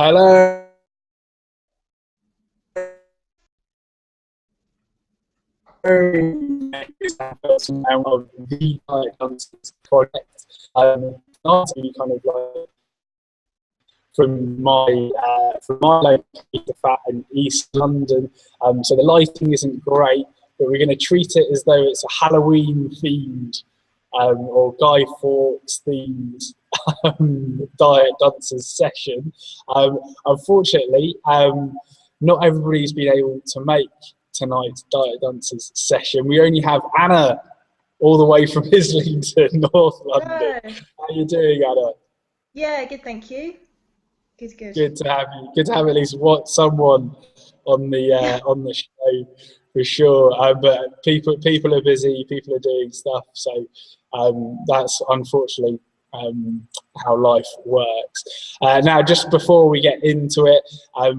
Hello. Now of the Dunces project. Not to be kind of like from my location in East London. So the lighting isn't great, but we're going to treat it as though it's a Halloween themed or Guy Fawkes themed Diet Dunces session. Unfortunately, not everybody's been able to make tonight's Diet Dunces session. We only have Anna all the way from Islington, North London. Hello. How are you doing, Anna? Yeah, good, thank you. Good, good. Good to have you. Good to have at least someone on the show for sure. But people are busy. People are doing stuff. So that's unfortunately how life works. Now, just before we get into it,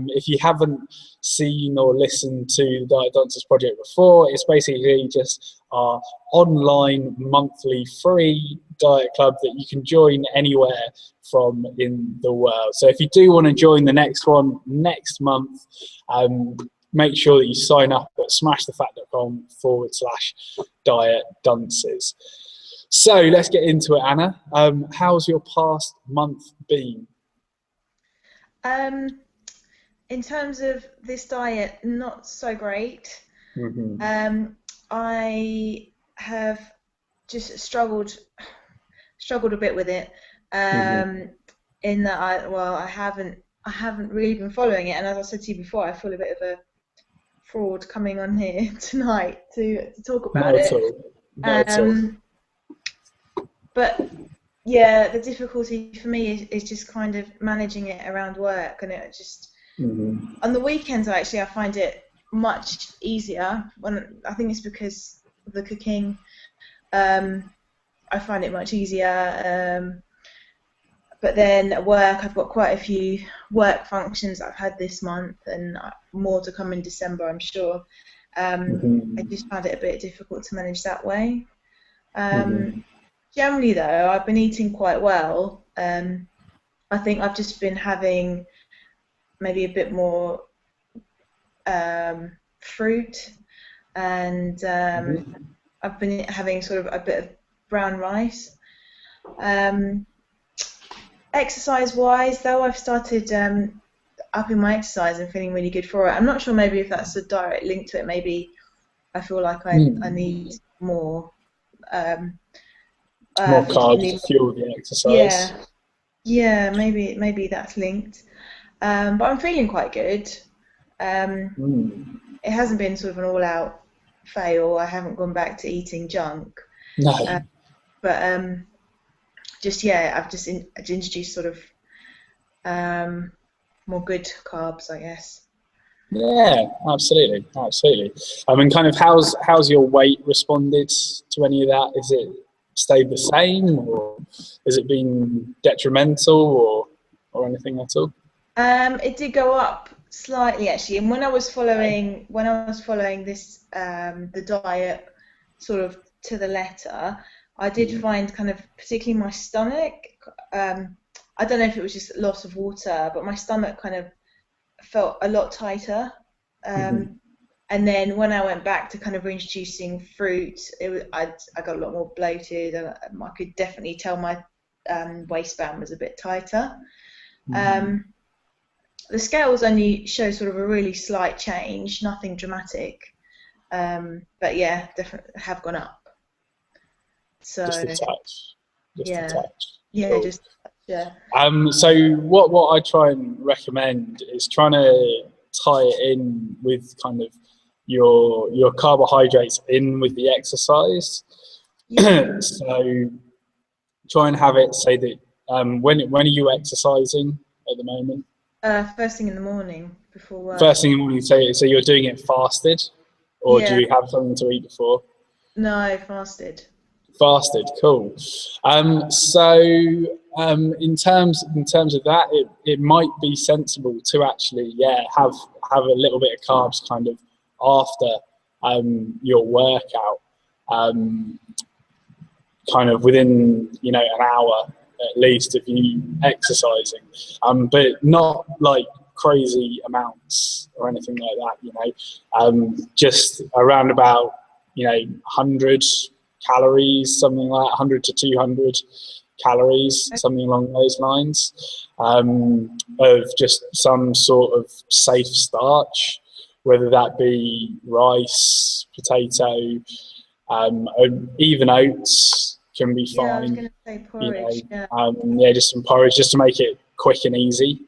if you haven't seen or listened to the Diet Dunces project before, it's basically just our online monthly free diet club that you can join anywhere from in the world. So if you do want to join the next one next month, make sure that you sign up at smashthefat.com/diet dunces. So let's get into it, Anna. How's your past month been? In terms of this diet, not so great. Mm-hmm. I have just struggled a bit with it. In that I haven't really been following it, and as I said to you before, I feel a bit of a fraud coming on here tonight to talk about it. Not at all. But yeah, the difficulty for me is just kind of managing it around work, and it just on the weekends I find it much easier. I think it's because of the cooking. I find it much easier. But then at work, I've got quite a few work functions I've had this month, and more to come in December, I'm sure. I just found it a bit difficult to manage that way. Generally, though, I've been eating quite well. I think I've just been having maybe a bit more fruit, and I've been having sort of a bit of brown rice. Exercise-wise, though, I've started upping my exercise and feeling really good for it. I'm not sure maybe if that's a direct link to it. Maybe I feel like I need more. More carbs to fuel the exercise. Yeah, maybe that's linked. But I'm feeling quite good. It hasn't been sort of an all-out fail. I haven't gone back to eating junk. No. But I've just introduced sort of more good carbs, I guess. Yeah, absolutely. I mean, kind of, how's your weight responded to any of that? Is it stayed the same, or has it been detrimental, or anything at all? It did go up slightly, actually, and when I was following this the diet sort of to the letter, I did find kind of, particularly my stomach, I don't know if it was just loss of water, but my stomach kind of felt a lot tighter. And then when I went back to kind of reintroducing fruit, I got a lot more bloated, and I could definitely tell my waistband was a bit tighter. The scales only show sort of a really slight change, nothing dramatic. But yeah, definitely have gone up. So just a touch. Yeah, Cool. just yeah. So what I try and recommend is trying to tie it in with kind of your carbohydrates in with the exercise. So try and have it say that when are you exercising at the moment? First thing in the morning before work. First thing in the morning. So you're doing it fasted, or do you have something to eat before? No, fasted. Fasted, cool. So in terms of that, it might be sensible to actually have a little bit of carbs kind of after your workout, kind of within an hour at least of you exercising, but not like crazy amounts or anything like that, you know, just around about, you know, 100 calories, something like 100 to 200 calories, something along those lines, of just some sort of safe starch, whether that be rice, potato, even oats can be fine. Yeah, I was going to say porridge. You know, yeah, just some porridge just to make it quick and easy.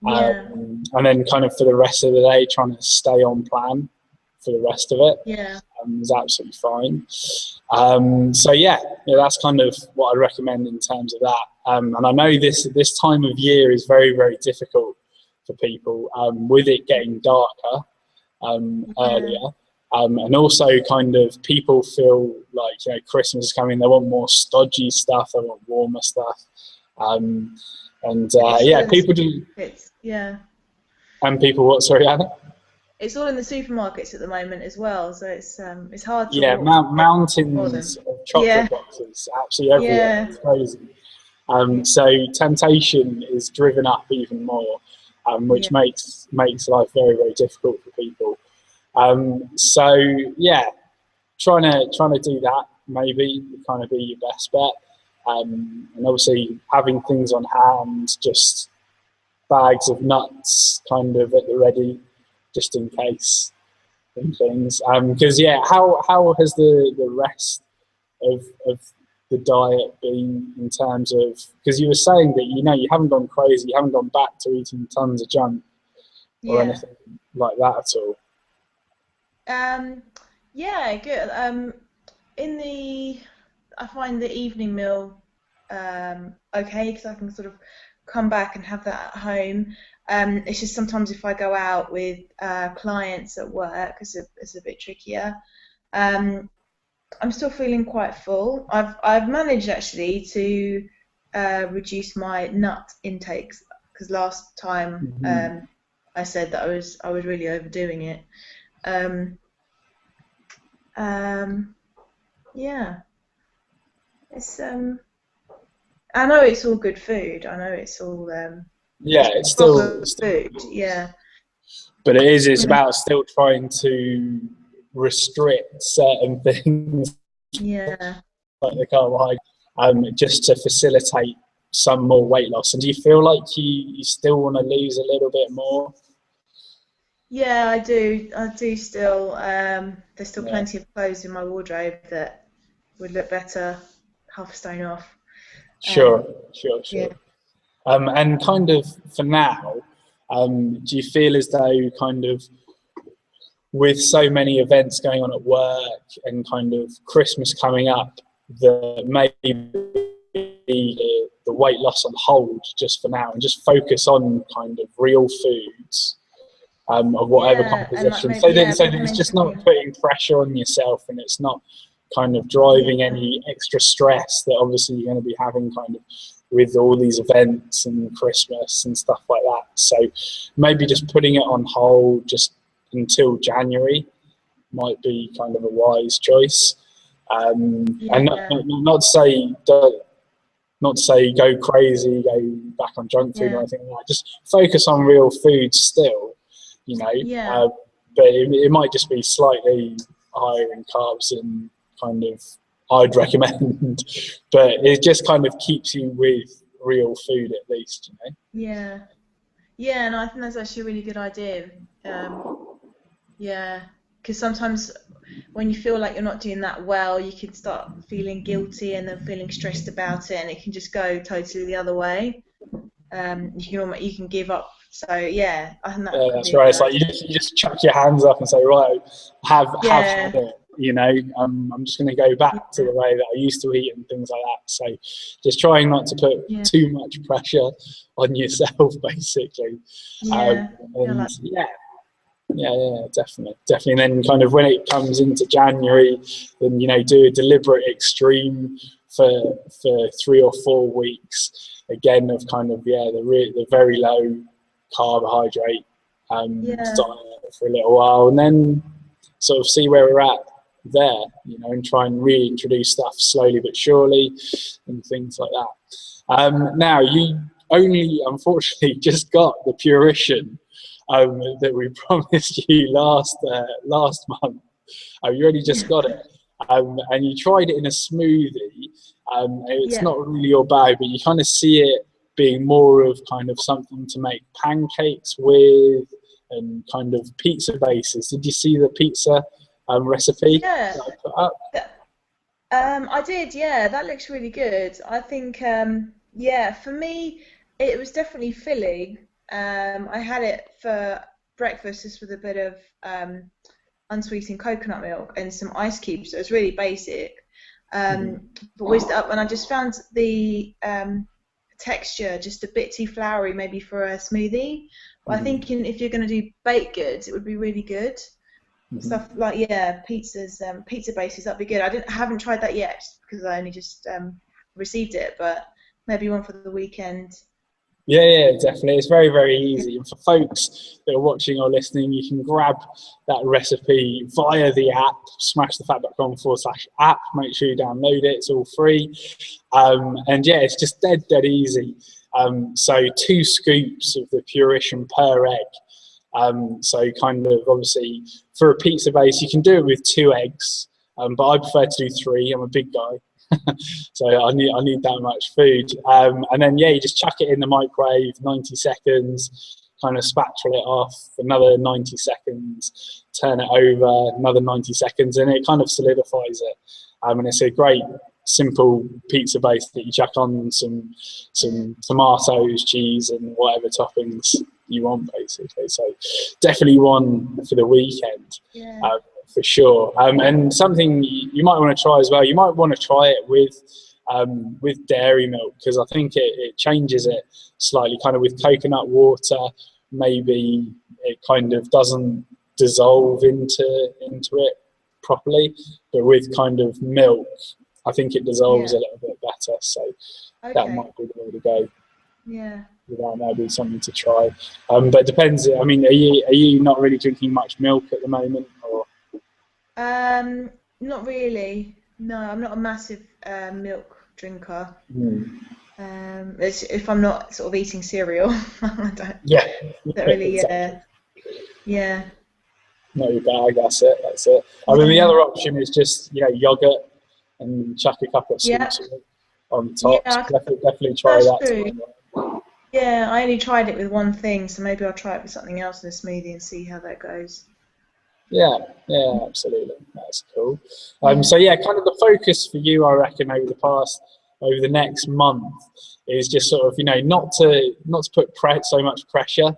Yeah. And then kind of for the rest of the day, trying to stay on plan for the rest of it. Yeah. Is absolutely fine. So yeah, that's kind of what I'd recommend in terms of that. And I know this time of year is very, very difficult for people, with it getting darker earlier. And also kind of people feel like, you know, Christmas is coming, they want more stodgy stuff, they want warmer stuff. Yeah, people do. Yeah. And people what? Sorry, Anna? It's all in the supermarkets at the moment as well, so it's hard to. Yeah, mountains of chocolate boxes, absolutely everywhere. Yeah. It's crazy. So temptation is driven up even more, which makes life very, very difficult for people. So yeah, trying to do that maybe kind of be your best bet, and obviously having things on hand, just bags of nuts kind of at the ready, just in case and things. Because yeah, how has the rest of the diet been in terms of, because you were saying that, you know, you haven't gone crazy, you haven't gone back to eating tons of junk or anything like that at all? Yeah, good. I find the evening meal okay, because I can sort of come back and have that at home. It's just sometimes if I go out with clients at work, it's a bit trickier. I'm still feeling quite full. I've managed actually to reduce my nut intakes, because last time I said that I was really overdoing it. Yeah, it's I know it's all good food. I know it's all yeah, it's still food. Yeah, but it's about still trying to restrict certain things, yeah, like the carbohydrate, just to facilitate some more weight loss. And do you feel like you still want to lose a little bit more? yeah. I do still. There's still plenty of clothes in my wardrobe that would look better half a stone off. Sure. Yeah. And kind of for now, do you feel as though kind of with so many events going on at work and kind of Christmas coming up, that maybe the weight loss on hold just for now, and just focus on kind of real foods, of whatever composition, so that it's just not putting pressure on yourself, and it's not kind of driving any extra stress that obviously you're going to be having kind of with all these events and Christmas and stuff like that. So maybe just putting it on hold just until January might be kind of a wise choice. And not to say go crazy, go back on junk food or anything like that. Just focus on real food still, you know. But it might just be slightly higher in carbs than kind of I'd recommend, but it just kind of keeps you with real food at least, you know. Yeah, and I think that's actually a really good idea. Yeah, because sometimes when you feel like you're not doing that well, you can start feeling guilty and then feeling stressed about it, and it can just go totally the other way. You can give up. So yeah, I think that's right. It's like you just chuck your hands up and say, right, have had it. You know, I'm just going to go back to the way that I used to eat and things like that. So just trying not to put too much pressure on yourself, basically. Yeah, definitely. And then kind of when it comes into January, then, you know, do a deliberate extreme for 3 or 4 weeks, again, of kind of, the very low carbohydrate diet for a little while, and then sort of see where we're at there, you know, and try and reintroduce stuff slowly but surely and things like that. Now, you only, unfortunately, just got the Purition that we promised you last month. You only just got it. And you tried it in a smoothie. It's not really your bag, but you kind of see it being more of kind of something to make pancakes with and kind of pizza bases. Did you see the pizza recipe Yeah. that I put up? I did, yeah. That looks really good. I think, yeah, for me, it was definitely filling. I had it for breakfast just with a bit of unsweetened coconut milk and some ice cubes. So it was really basic. But whizzed up, and I just found the texture just a bit too floury, maybe for a smoothie. But I think if you're going to do baked goods, it would be really good. Stuff like pizzas, pizza bases, that'd be good. I haven't tried that yet because I only just received it, but maybe one for the weekend. Yeah, definitely. It's very, very easy. And for folks that are watching or listening, you can grab that recipe via the app, smashthefat.com/app. Make sure you download it. It's all free. And yeah, it's just dead easy. So 2 scoops of the Purition per egg. So kind of obviously for a pizza base, you can do it with 2 eggs, but I prefer to do 3. I'm a big guy. So I need that much food, and then you just chuck it in the microwave, 90 seconds, kind of spatula it off, another 90 seconds, turn it over, another 90 seconds, and it kind of solidifies it. And it's a great simple pizza base that you chuck on some tomatoes, cheese, and whatever toppings you want, basically. So definitely one for the weekend. For sure. And something you might want to try as well, you might want to try it with dairy milk, because I think it changes it slightly, kind of with coconut water. Maybe it kind of doesn't dissolve into it properly, but with kind of milk, I think it dissolves a little bit better. So that might be the way to go. Yeah. That might be something to try. But it depends. I mean, are you not really drinking much milk at the moment, or? Not really. No, I'm not a massive milk drinker. If I'm not sort of eating cereal, I don't really. Yeah. Not your bag. That's it. I mean, the other option is just yogurt and chuck a couple of scoops of it on top. Yeah, definitely try that. True. Yeah, I only tried it with one thing, so maybe I'll try it with something else in a smoothie and see how that goes. Yeah, absolutely. That's cool. So kind of the focus for you, I reckon, over the next month is just sort of, not to put so much pressure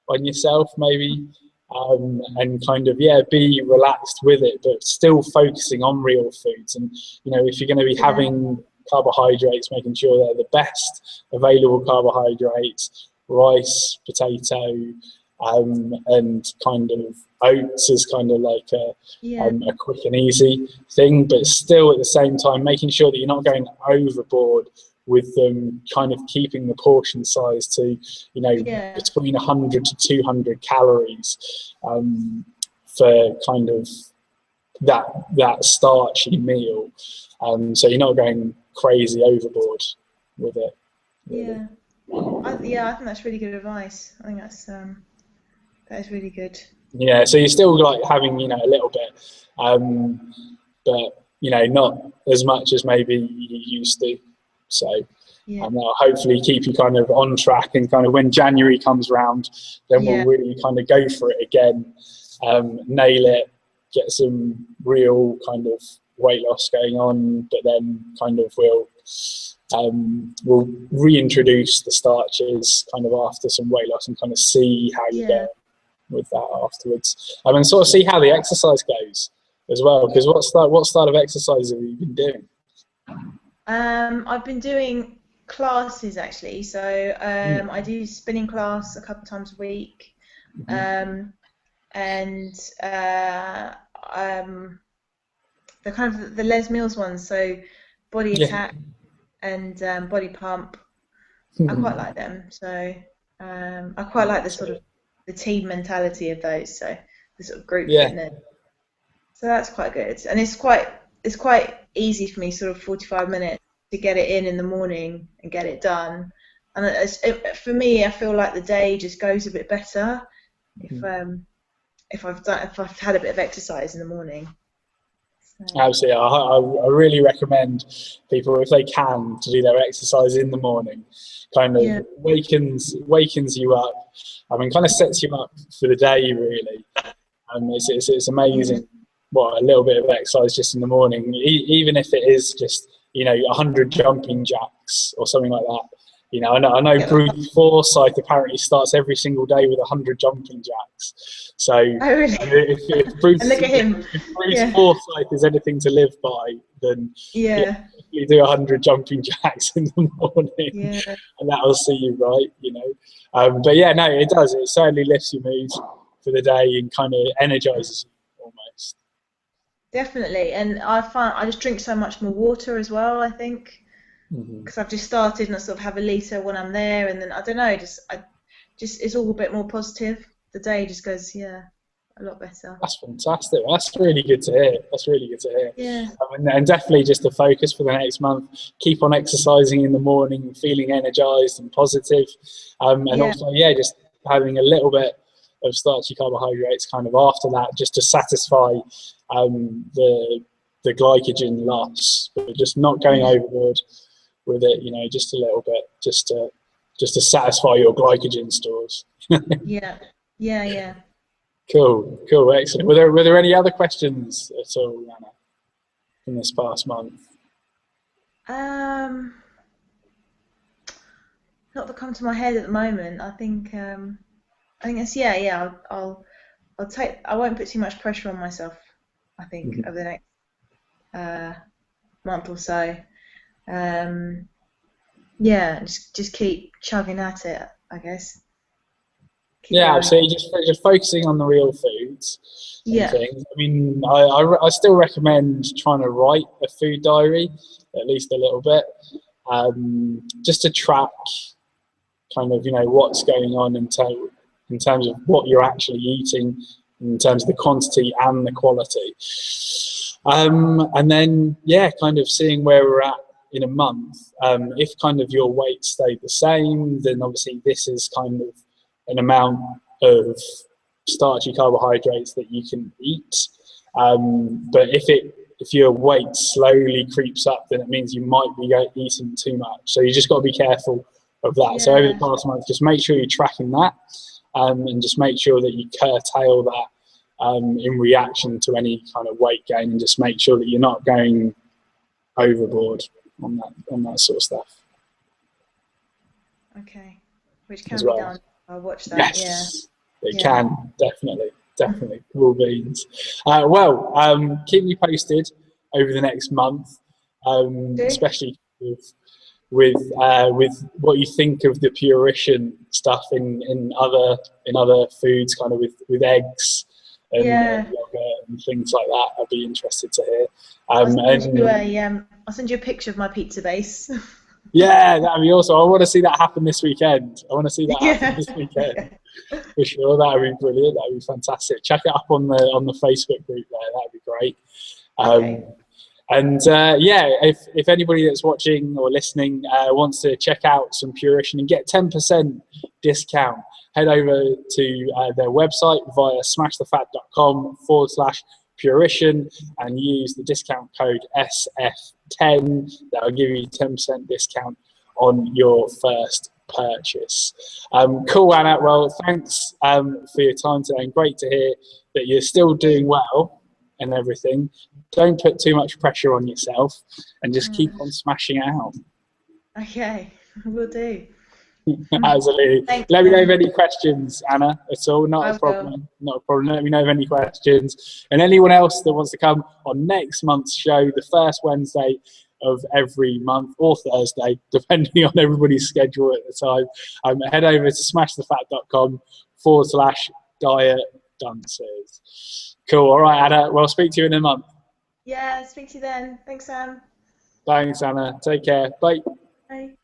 on yourself, maybe, and kind of be relaxed with it, but still focusing on real foods. And if you're going to be having carbohydrates, making sure they're the best available carbohydrates, rice, potato, and kind of oats is kind of like a quick and easy thing, but still at the same time making sure that you're not going overboard with them, kind of keeping the portion size to between 100 to 200 calories for kind of that starchy meal, so you're not going crazy overboard with it. Really. I think that's really good advice. I think that is really good. Yeah, so you're still like having a little bit, but not as much as maybe you used to. So that'll hopefully keep you kind of on track, and kind of when January comes round, then we'll really kind of go for it again, nail it, get some real kind of weight loss going on, but then kind of we'll reintroduce the starches kind of after some weight loss and kind of see how you go with that afterwards, and sort of see how the exercise goes as well, because what style of exercise have you been doing? I've been doing classes actually, so I do spinning class a couple times a week, and the kind of the Les Mills ones, so body attack and body pump. I quite like them, so I quite like the sort of the team mentality of those, so the sort of group fitness. So that's quite good, and it's quite easy for me, sort of 45 minutes to get it in the morning and get it done. And for me, I feel like the day just goes a bit better if I've had a bit of exercise in the morning. So. Absolutely, I really recommend people, if they can, to do their exercise in the morning. Kind of wakens you up. I mean, kind of sets you up for the day, really. And it's amazing what a little bit of exercise just in the morning, even if it is just 100 jumping jacks or something like that. I know Bruce Forsyth apparently starts every single day with 100 jumping jacks. So if Bruce Forsyth is anything to live by, then you do 100 jumping jacks in the morning, and that'll see you right. But yeah, no, it does. It certainly lifts your mood for the day and kind of energizes you almost. Definitely, and I find I just drink so much more water as well, I think. Because I've just started and I sort of have a litre when I'm there, and then I don't know, it's all a bit more positive. The day just goes a lot better. That's fantastic. That's really good to hear. Yeah. And definitely just the focus for the next month. Keep on exercising in the morning, feeling energised and positive, and also just having a little bit of starchy carbohydrates kind of after that, just to satisfy the glycogen loss, but just not going overboard with it, just a little bit, just to satisfy your glycogen stores. Yeah. Cool, excellent. Were there any other questions at all, Anna, in this past month? Not that come to my head at the moment. I think it's I'll take. I won't put too much pressure on myself. I think over the next month or so. Just keep chugging at it, I guess. Absolutely. Just focusing on the real foods and things. I mean, I still recommend trying to write a food diary, at least a little bit, just to track kind of what's going on in terms of what you're actually eating, in terms of the quantity and the quality, and then kind of seeing where we're at in a month. If kind of your weight stayed the same, then obviously this is kind of an amount of starchy carbohydrates that you can eat. But if your weight slowly creeps up, then it means you might be eating too much. So you just got to be careful of that. So over the past month, just make sure you're tracking that, and just make sure that you curtail that in reaction to any kind of weight gain, and just make sure that you're not going overboard on that sort of stuff. Okay, which can be done. I'll watch that. Yes, it can definitely. Cool beans. Keep me posted over the next month, especially with what you think of the Purition stuff in other foods, kind of with eggs and yogurt and things like that. I'd be interested to hear. I'll send you a picture of my pizza base. Yeah, that'd be awesome. I want to see that happen this weekend. For sure. That would be brilliant. That would be fantastic. Check it up on the Facebook group there. That'd be great. And if anybody that's watching or listening wants to check out some Purition and get 10% discount, head over to their website via smashthefat.com/Purition and use the discount code SF10. That'll give you 10% discount on your first purchase. Cool, Anna. Well, thanks for your time today, and great to hear that you're still doing well and everything. Don't put too much pressure on yourself, and just keep on smashing it out. Okay, will do. Absolutely. Let me know if any questions, Anna, at all. Not a problem. Let me know of any questions. And anyone else that wants to come on next month's show, the first Wednesday of every month, or Thursday, depending on everybody's schedule at the time, head over to smashthefat.com/diet Dunces. Cool. All right, Anna. Well, speak to you in a month. Yeah, speak to you then. Thanks, Sam. Thanks, Anna. Take care. Bye. Bye.